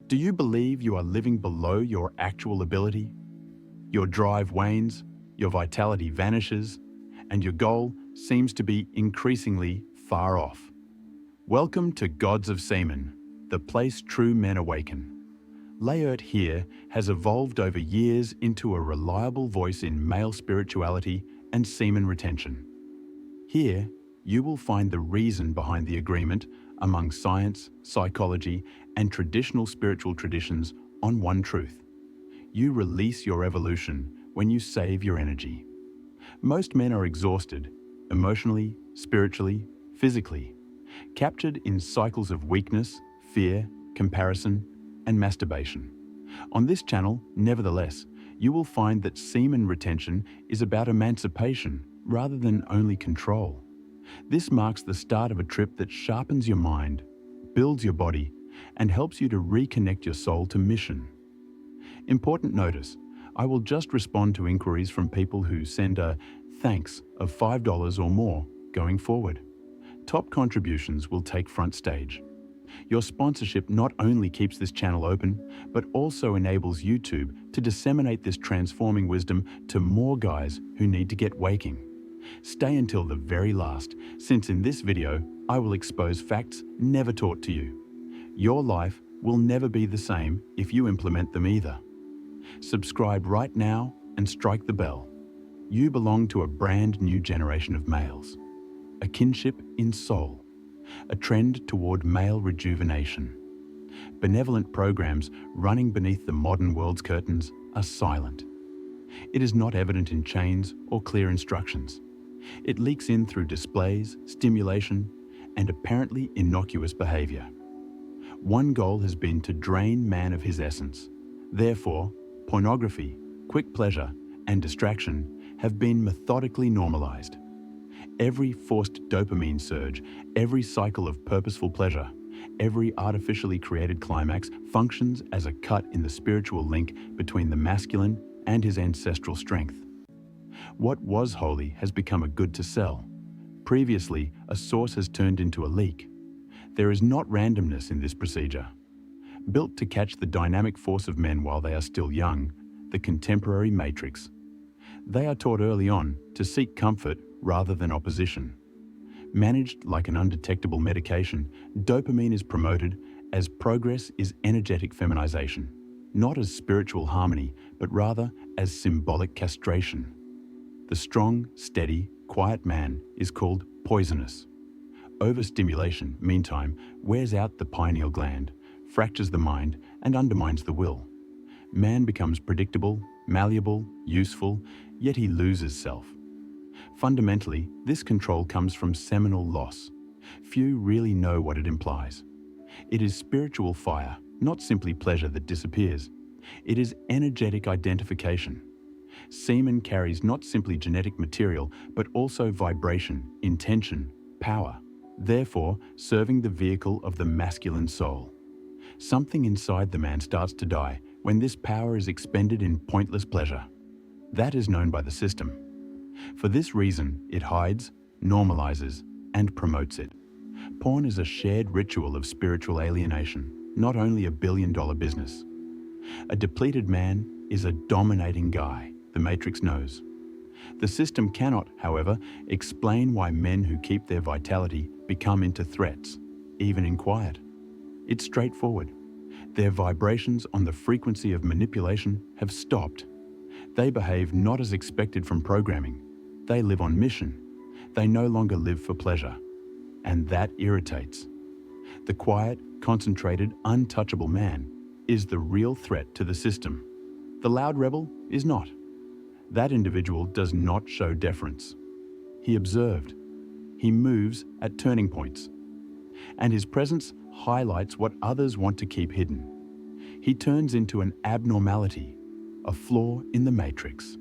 Do you believe you are living below your actual ability? Your drive wanes, your vitality vanishes, and your goal seems to be increasingly far off. Welcome to Gods of Semen, the place true men awaken. Layert here has evolved over years into a reliable voice in male spirituality and semen retention. Here, you will find the reason behind the agreement among science, psychology, and traditional spiritual traditions on one truth. You release your evolution when you save your energy. Most men are exhausted, emotionally, spiritually, physically, captured in cycles of weakness, fear, comparison, and masturbation. On this channel, nevertheless, you will find that semen retention is about emancipation rather than only control. This marks the start of a trip that sharpens your mind, builds your body, and helps you to reconnect your soul to mission. Important notice, I will just respond to inquiries from people who send a thanks of $5 or more going forward. Top contributions will take front stage. Your sponsorship not only keeps this channel open, but also enables YouTube to disseminate this transforming wisdom to more guys who need to get waking. Stay until the very last, since in this video, I will expose facts never taught to you. Your life will never be the same if you implement them either. Subscribe right now and strike the bell. You belong to a brand new generation of males. A kinship in soul. A trend toward male rejuvenation. Benevolent programs running beneath the modern world's curtains are silent. It is not evident in chains or clear instructions. It leaks in through displays, stimulation, and apparently innocuous behavior. One goal has been to drain man of his essence. Therefore, pornography, quick pleasure, and distraction have been methodically normalized. Every forced dopamine surge, every cycle of purposeful pleasure, every artificially created climax functions as a cut in the spiritual link between the masculine and his ancestral strength. What was holy has become a good to sell. Previously, a source has turned into a leak. There is not randomness in this procedure. Built to catch the dynamic force of men while they are still young, the contemporary matrix. They are taught early on to seek comfort rather than opposition. Managed like an undetectable medication, dopamine is promoted as progress is energetic feminization, not as spiritual harmony, but rather as symbolic castration. The strong, steady, quiet man is called poisonous. Overstimulation, meantime, wears out the pineal gland, fractures the mind, and undermines the will. Man becomes predictable, malleable, useful, yet he loses self. Fundamentally, this control comes from seminal loss. Few really know what it implies. It is spiritual fire, not simply pleasure that disappears. It is energetic identification. Semen carries not simply genetic material, but also vibration, intention, power, therefore serving the vehicle of the masculine soul. Something inside the man starts to die when this power is expended in pointless pleasure. That is known by the system. For this reason, it hides, normalizes, and promotes it. Porn is a shared ritual of spiritual alienation, not only a billion-dollar business. A depleted man is a dominating guy, the Matrix knows. The system cannot, however, explain why men who keep their vitality become into threats, even in quiet. It's straightforward. Their vibrations on the frequency of manipulation have stopped. They behave not as expected from programming. They live on mission. They no longer live for pleasure. And that irritates. The quiet, concentrated, untouchable man is the real threat to the system. The loud rebel is not. That individual does not show deference. He observed. He moves at turning points. And his presence highlights what others want to keep hidden. He turns into an abnormality, a flaw in the matrix.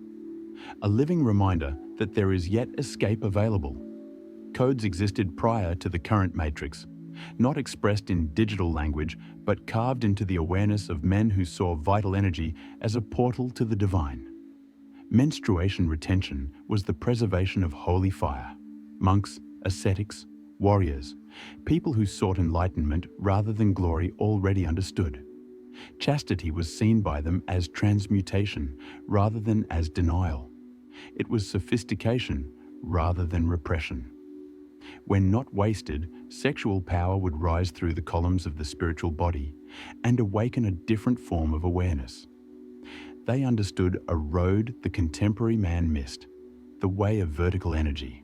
A living reminder that there is yet escape available. Codes existed prior to the current matrix, not expressed in digital language, but carved into the awareness of men who saw vital energy as a portal to the divine. Menstruation retention was the preservation of holy fire. Monks, ascetics, warriors, people who sought enlightenment rather than glory already understood. Chastity was seen by them as transmutation rather than as denial. It was sophistication rather than repression. When not wasted, sexual power would rise through the columns of the spiritual body and awaken a different form of awareness. They understood a road the contemporary man missed, the way of vertical energy.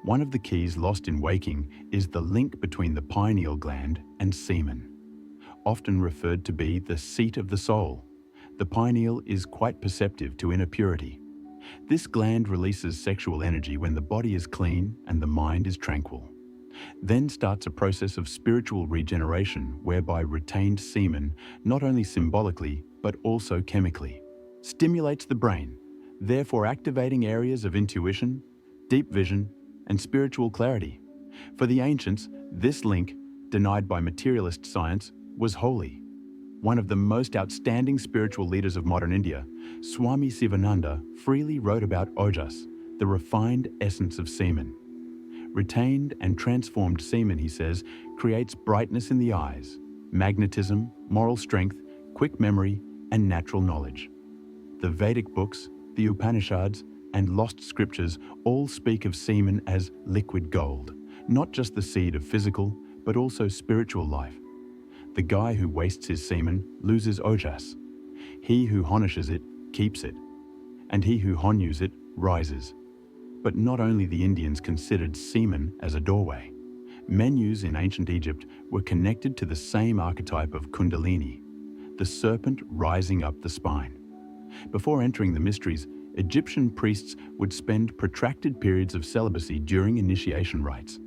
One of the keys lost in waking is the link between the pineal gland and semen. Often referred to be the seat of the soul, the pineal is quite perceptive to inner purity. This gland releases sexual energy when the body is clean and the mind is tranquil. Then starts a process of spiritual regeneration whereby retained semen, not only symbolically but also chemically, stimulates the brain, therefore activating areas of intuition, deep vision, and spiritual clarity. For the ancients, this link, denied by materialist science, was holy. One of the most outstanding spiritual leaders of modern India, Swami Sivananda, freely wrote about ojas, the refined essence of semen. Retained and transformed semen, he says, creates brightness in the eyes, magnetism, moral strength, quick memory, and natural knowledge. The Vedic books, the Upanishads, and lost scriptures all speak of semen as liquid gold, not just the seed of physical, but also spiritual life. The guy who wastes his semen loses ojas. He who honishes it keeps it, and he who honus it rises. But not only the Indians considered semen as a doorway. Menus in ancient Egypt were connected to the same archetype of Kundalini, the serpent rising up the spine. Before entering the mysteries, Egyptian priests would spend protracted periods of celibacy during initiation rites.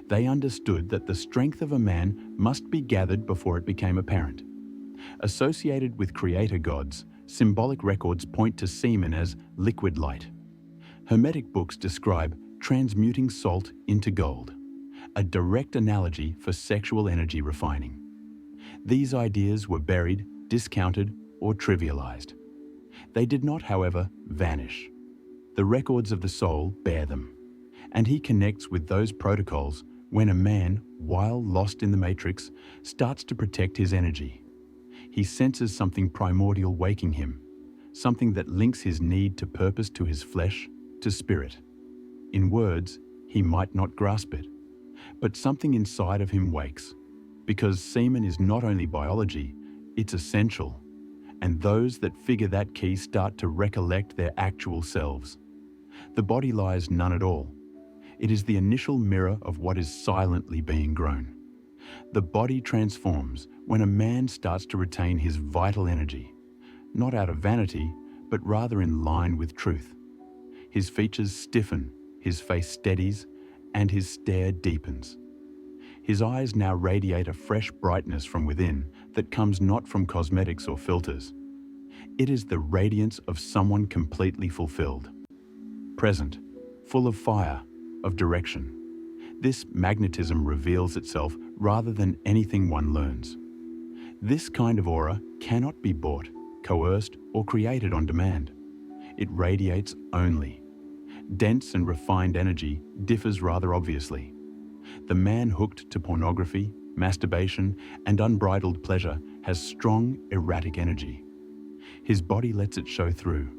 They understood that the strength of a man must be gathered before it became apparent. Associated with creator gods, symbolic records point to semen as liquid light. Hermetic books describe transmuting salt into gold, a direct analogy for sexual energy refining. These ideas were buried, discounted, or trivialized. They did not, however, vanish. The records of the soul bear them, and he connects with those protocols when a man, while lost in the matrix, starts to protect his energy. He senses something primordial waking him, something that links his need to purpose to his flesh, to spirit. In words, he might not grasp it, but something inside of him wakes, because semen is not only biology, it's essential, and those that figure that key start to recollect their actual selves. The body lies none at all. It is the initial mirror of what is silently being grown. The body transforms when a man starts to retain his vital energy, not out of vanity, but rather in line with truth. His features stiffen, his face steadies, and his stare deepens. His eyes now radiate a fresh brightness from within that comes not from cosmetics or filters. It is the radiance of someone completely fulfilled, present, full of fire, of direction. This magnetism reveals itself rather than anything one learns. This kind of aura cannot be bought, coerced, or created on demand. It radiates only. Dense and refined energy differs rather obviously. The man hooked to pornography, masturbation, and unbridled pleasure has strong, erratic energy. His body lets it show through.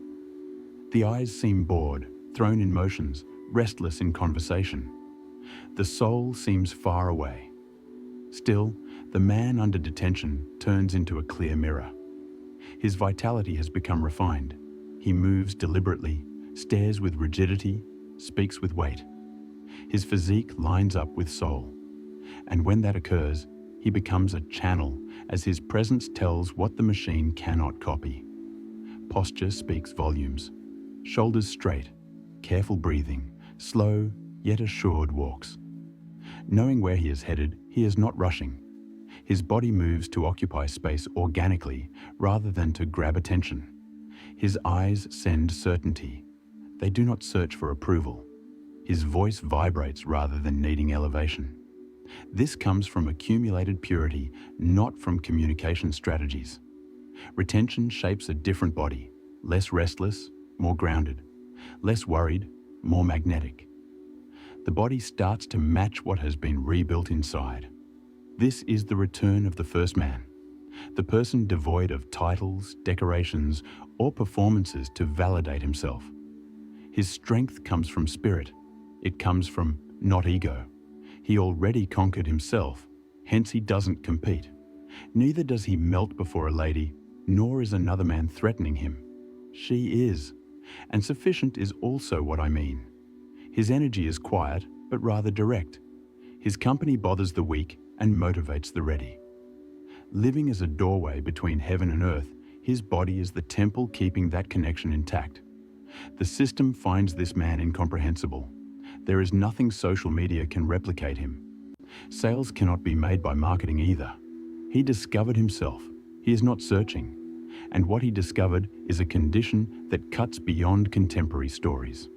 The eyes seem bored, thrown in motions, restless in conversation. The soul seems far away. Still, the man under detention turns into a clear mirror. His vitality has become refined. He moves deliberately, stares with rigidity, speaks with weight. His physique lines up with soul. And when that occurs, he becomes a channel as his presence tells what the machine cannot copy. Posture speaks volumes. Shoulders straight, careful breathing, slow yet assured walks. Knowing where he is headed, he is not rushing. His body moves to occupy space organically rather than to grab attention. His eyes send certainty. They do not search for approval. His voice vibrates rather than needing elevation. This comes from accumulated purity, not from communication strategies. Retention shapes a different body, less restless, more grounded, less worried, more magnetic. The body starts to match what has been rebuilt inside. This is the return of the first man. the person devoid of titles, decorations, or performances to validate himself. His strength comes from spirit. It comes from not ego. He already conquered himself, hence he doesn't compete. Neither does he melt before a lady, nor is another man threatening him. She is. And sufficient is also what I mean. His energy is quiet, but rather direct. His company bothers the weak and motivates the ready. Living as a doorway between heaven and earth, his body is the temple keeping that connection intact. The system finds this man incomprehensible. There is nothing social media can replicate him. Sales cannot be made by marketing either. He discovered himself. He is not searching. And what he discovered is a condition that cuts beyond contemporary stories.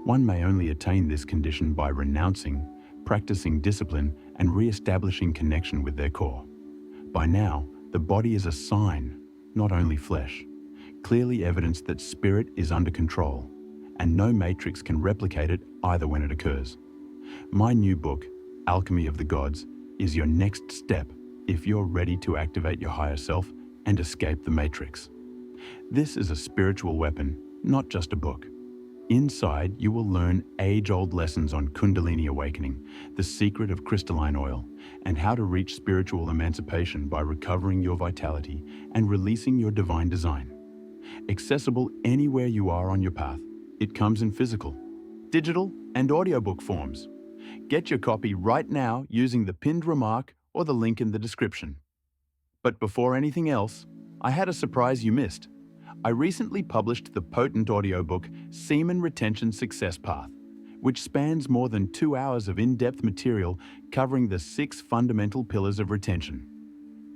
One may only attain this condition by renouncing, practicing discipline, and re-establishing connection with their core. By now, the body is a sign, not only flesh, clearly evidence that spirit is under control, and no matrix can replicate it either when it occurs. My new book, Alchemy of the Gods, is your next step if you're ready to activate your higher self and escape the matrix. This is a spiritual weapon, not just a book. Inside, you will learn age-old lessons on Kundalini awakening, the secret of crystalline oil, and how to reach spiritual emancipation by recovering your vitality and releasing your divine design. Accessible anywhere you are on your path, it comes in physical, digital, and audiobook forms. Get your copy right now using the pinned remark or the link in the description. But before anything else, I had a surprise you missed. I recently published the potent audiobook Semen Retention Success Path, which spans more than 2 hours of in-depth material covering the 6 fundamental pillars of retention: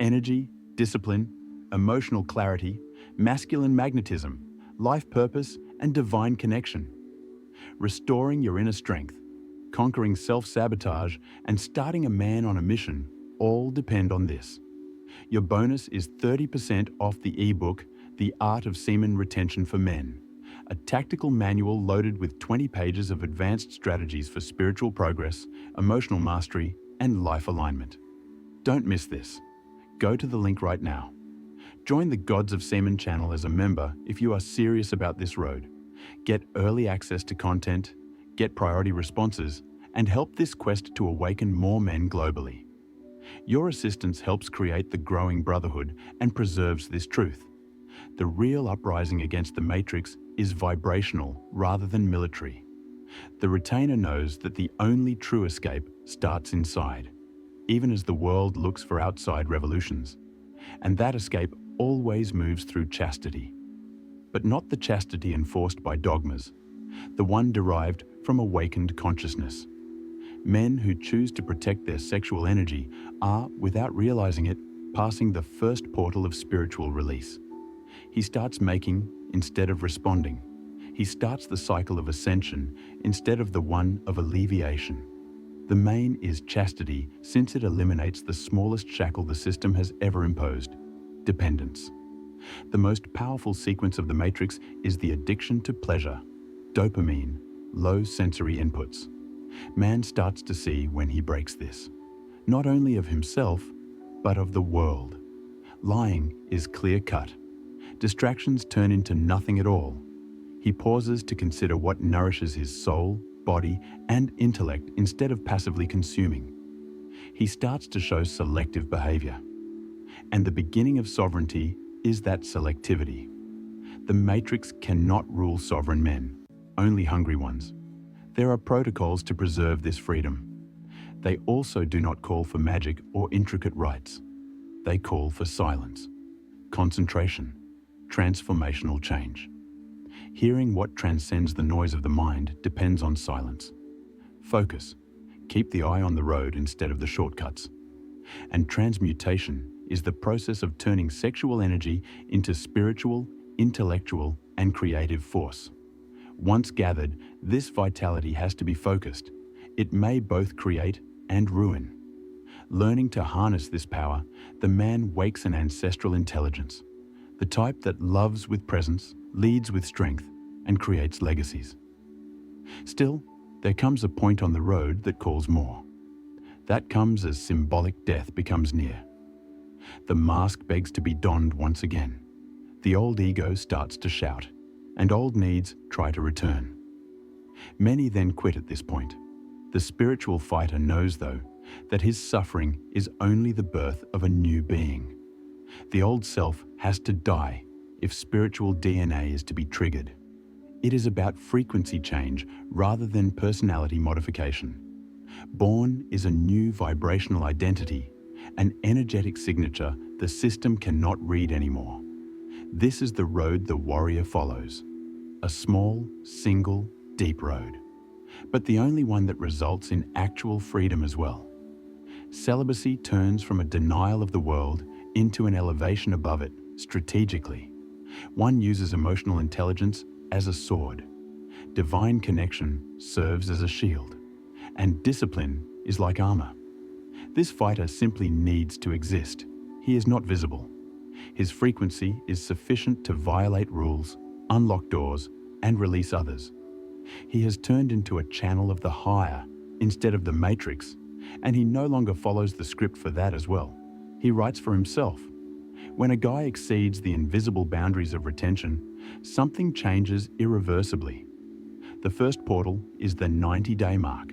energy, discipline, emotional clarity, masculine magnetism, life purpose, and divine connection. Restoring your inner strength, conquering self-sabotage, and starting a man on a mission all depend on this. Your bonus is 30% off the ebook, The Art of Semen Retention for Men, a tactical manual loaded with 20 pages of advanced strategies for spiritual progress, emotional mastery, and life alignment. Don't miss this. Go to the link right now. Join the Gods of Semen channel as a member if you are serious about this road. Get early access to content, get priority responses, and help this quest to awaken more men globally. Your assistance helps create the growing brotherhood and preserves this truth. The real uprising against the matrix is vibrational rather than military. The retainer knows that the only true escape starts inside, even as the world looks for outside revolutions. And that escape always moves through chastity. But not the chastity enforced by dogmas, the one derived from awakened consciousness. Men who choose to protect their sexual energy are, without realizing it, passing the first portal of spiritual release. He starts making instead of responding. He starts the cycle of ascension instead of the one of alleviation. The main is chastity, since it eliminates the smallest shackle the system has ever imposed: dependence. The most powerful sequence of the matrix is the addiction to pleasure, dopamine, low sensory inputs. Man starts to see when he breaks this, not only of himself, but of the world. Lying is clear-cut. Distractions turn into nothing at all. He pauses to consider what nourishes his soul, body, and intellect instead of passively consuming. He starts to show selective behavior. And the beginning of sovereignty is that selectivity. The matrix cannot rule sovereign men, only hungry ones. There are protocols to preserve this freedom. They also do not call for magic or intricate rites. They call for silence, concentration, transformational change. Hearing what transcends the noise of the mind depends on silence. Focus. Keep the eye on the road instead of the shortcuts. And transmutation is the process of turning sexual energy into spiritual, intellectual, and creative force. Once gathered, this vitality has to be focused. It may both create and ruin. Learning to harness this power, the man wakes an ancestral intelligence, the type that loves with presence, leads with strength, and creates legacies. Still, there comes a point on the road that calls more. That comes as symbolic death becomes near. The mask begs to be donned once again. The old ego starts to shout, and old needs try to return. Many then quit at this point. The spiritual fighter knows, though, that his suffering is only the birth of a new being. The old self has to die if spiritual DNA is to be triggered. It is about frequency change rather than personality modification. Born is a new vibrational identity, an energetic signature the system cannot read anymore. This is the road the warrior follows. A small, single, deep road, but the only one that results in actual freedom as well. Celibacy turns from a denial of the world into an elevation above it, strategically. One uses emotional intelligence as a sword. Divine connection serves as a shield. And discipline is like armor. This fighter simply needs to exist. He is not visible. His frequency is sufficient to violate rules, unlock doors, and release others. He has turned into a channel of the higher instead of the matrix, and he no longer follows the script for that as well. He writes for himself. When a guy exceeds the invisible boundaries of retention, something changes irreversibly. The first portal is the 90-day mark.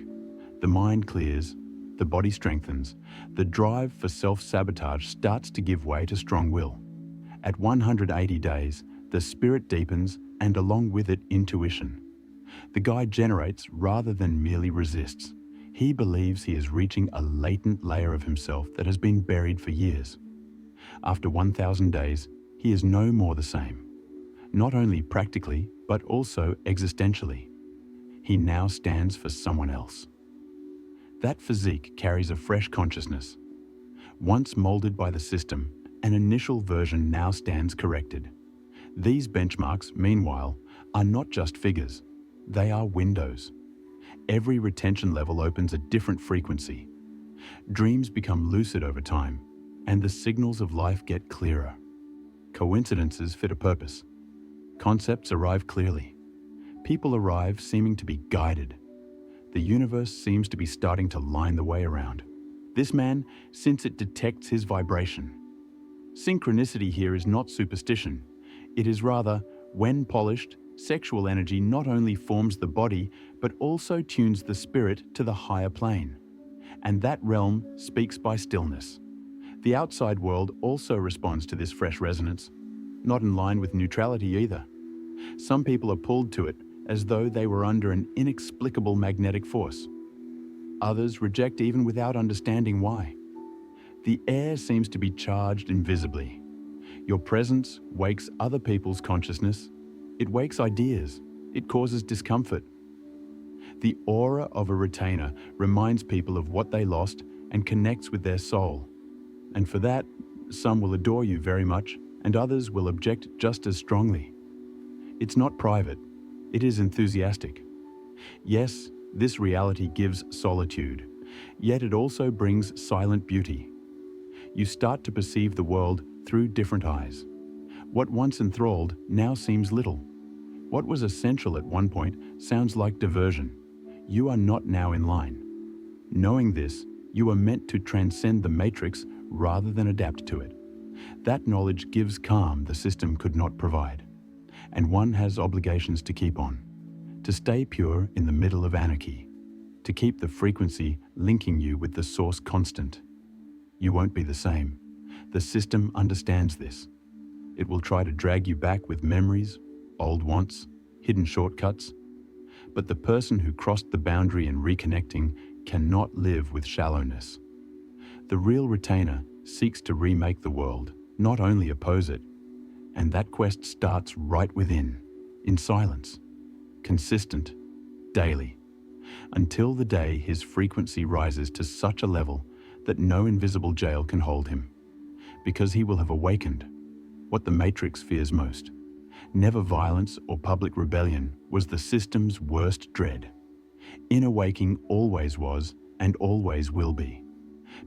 The mind clears, the body strengthens, the drive for self-sabotage starts to give way to strong will. At 180 days, the spirit deepens and along with it, intuition. The guy generates rather than merely resists. He believes he is reaching a latent layer of himself that has been buried for years. After 1,000 days, he is no more the same. Not only practically, but also existentially. He now stands for someone else. That physique carries a fresh consciousness. Once molded by the system, an initial version now stands corrected. These benchmarks, meanwhile, are not just figures. They are windows. Every retention level opens a different frequency. Dreams become lucid over time, and the signals of life get clearer. Coincidences fit a purpose. Concepts arrive clearly. People arrive seeming to be guided. The universe seems to be starting to line the way around. This man, since it detects his vibration. Synchronicity here is not superstition. It is rather, when polished, sexual energy not only forms the body, but also tunes the spirit to the higher plane. And that realm speaks by stillness. The outside world also responds to this fresh resonance, not in line with neutrality either. Some people are pulled to it as though they were under an inexplicable magnetic force. Others reject even without understanding why. The air seems to be charged invisibly. Your presence wakes other people's consciousness. It wakes ideas. It causes discomfort. The aura of a retainer reminds people of what they lost and connects with their soul. And for that, some will adore you very much, and others will object just as strongly. It's not private. It is enthusiastic. Yes, this reality gives solitude, yet it also brings silent beauty. You start to perceive the world through different eyes. What once enthralled now seems little. What was essential at one point sounds like diversion. You are not now in line. Knowing this, you are meant to transcend the matrix rather than adapt to it. That knowledge gives calm the system could not provide. And one has obligations to keep on, to stay pure in the middle of anarchy, to keep the frequency linking you with the source constant. You won't be the same. The system understands this. It will try to drag you back with memories, old wants, hidden shortcuts. But the person who crossed the boundary in reconnecting cannot live with shallowness. The real retainer seeks to remake the world, not only oppose it. And that quest starts right within, in silence, consistent, daily, until the day his frequency rises to such a level that no invisible jail can hold him, because he will have awakened what the Matrix fears most. Never violence or public rebellion was the system's worst dread. Inner waking always was and always will be,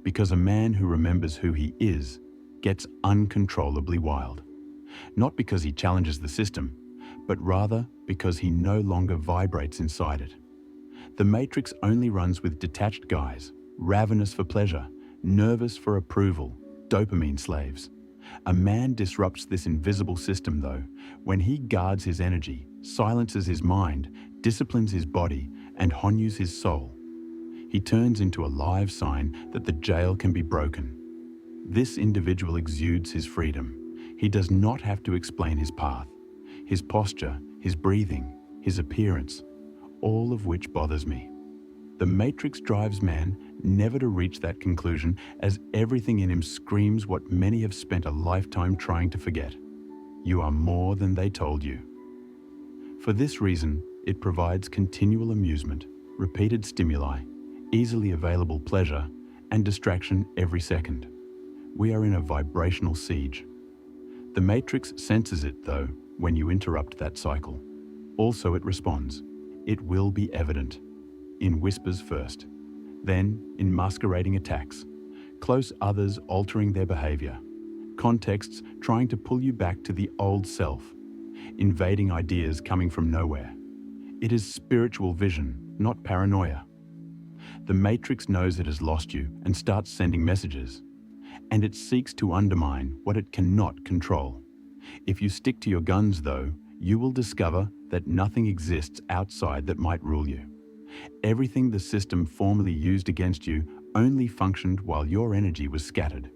because a man who remembers who he is gets uncontrollably wild. Not because he challenges the system, but rather because he no longer vibrates inside it. The Matrix only runs with detached guys, ravenous for pleasure, nervous for approval, dopamine slaves. A man disrupts this invisible system, though, when he guards his energy, silences his mind, disciplines his body, and honors his soul. He turns into a live sign that the jail can be broken. This individual exudes his freedom. He does not have to explain his path, his posture, his breathing, his appearance, all of which bothers me. The Matrix drives man never to reach that conclusion, as everything in him screams what many have spent a lifetime trying to forget. You are more than they told you. For this reason, it provides continual amusement, repeated stimuli, easily available pleasure, and distraction every second. We are in a vibrational siege. The Matrix senses it, though, when you interrupt that cycle. Also, it responds. It will be evident. In whispers first, then in masquerading attacks, close others altering their behavior, contexts trying to pull you back to the old self, invading ideas coming from nowhere. It is spiritual vision, not paranoia. The Matrix knows it has lost you and starts sending messages, and it seeks to undermine what it cannot control. If you stick to your guns, though, you will discover that nothing exists outside that might rule you. Everything the system formerly used against you only functioned while your energy was scattered.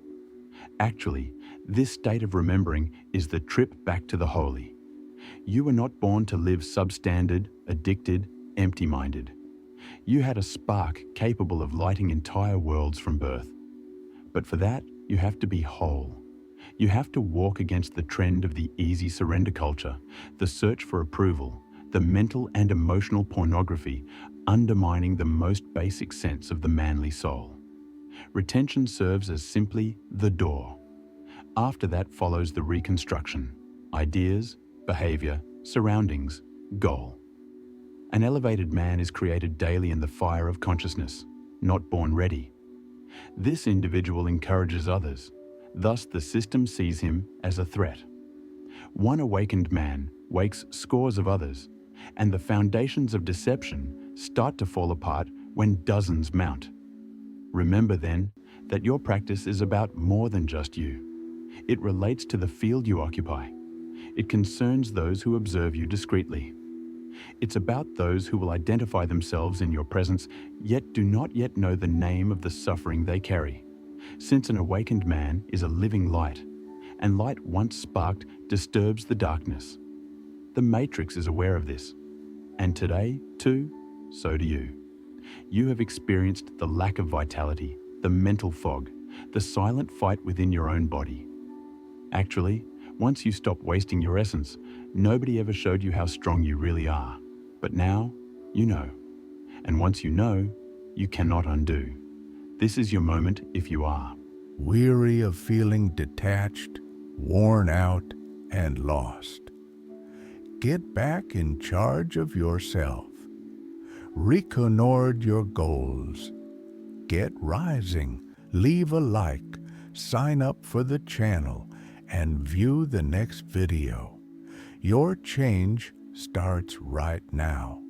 Actually, this state of remembering is the trip back to the holy. You were not born to live substandard, addicted, empty-minded. You had a spark capable of lighting entire worlds from birth. But for that, you have to be whole. You have to walk against the trend of the easy surrender culture, the search for approval, the mental and emotional pornography undermining the most basic sense of the manly soul. Retention serves as simply the door. After that follows the reconstruction: ideas, behavior, surroundings, goal. An elevated man is created daily in the fire of consciousness, not born ready. This individual encourages others. Thus, the system sees him as a threat. One awakened man wakes scores of others, and the foundations of deception start to fall apart when dozens mount. Remember then that your practice is about more than just you. It relates to the field you occupy. It concerns those who observe you discreetly. It's about those who will identify themselves in your presence, yet do not yet know the name of the suffering they carry. Since an awakened man is a living light, and light once sparked disturbs the darkness. The Matrix is aware of this. And today, too, so do you. You have experienced the lack of vitality, the mental fog, the silent fight within your own body. Actually, once you stop wasting your essence, nobody ever showed you how strong you really are. But now, you know. And once you know, you cannot undo. This is your moment if you are. Weary of feeling detached, worn out, and lost. Get back in charge of yourself. Reconnoiter your goals. Get rising, leave a like, sign up for the channel, and view the next video. Your change starts right now.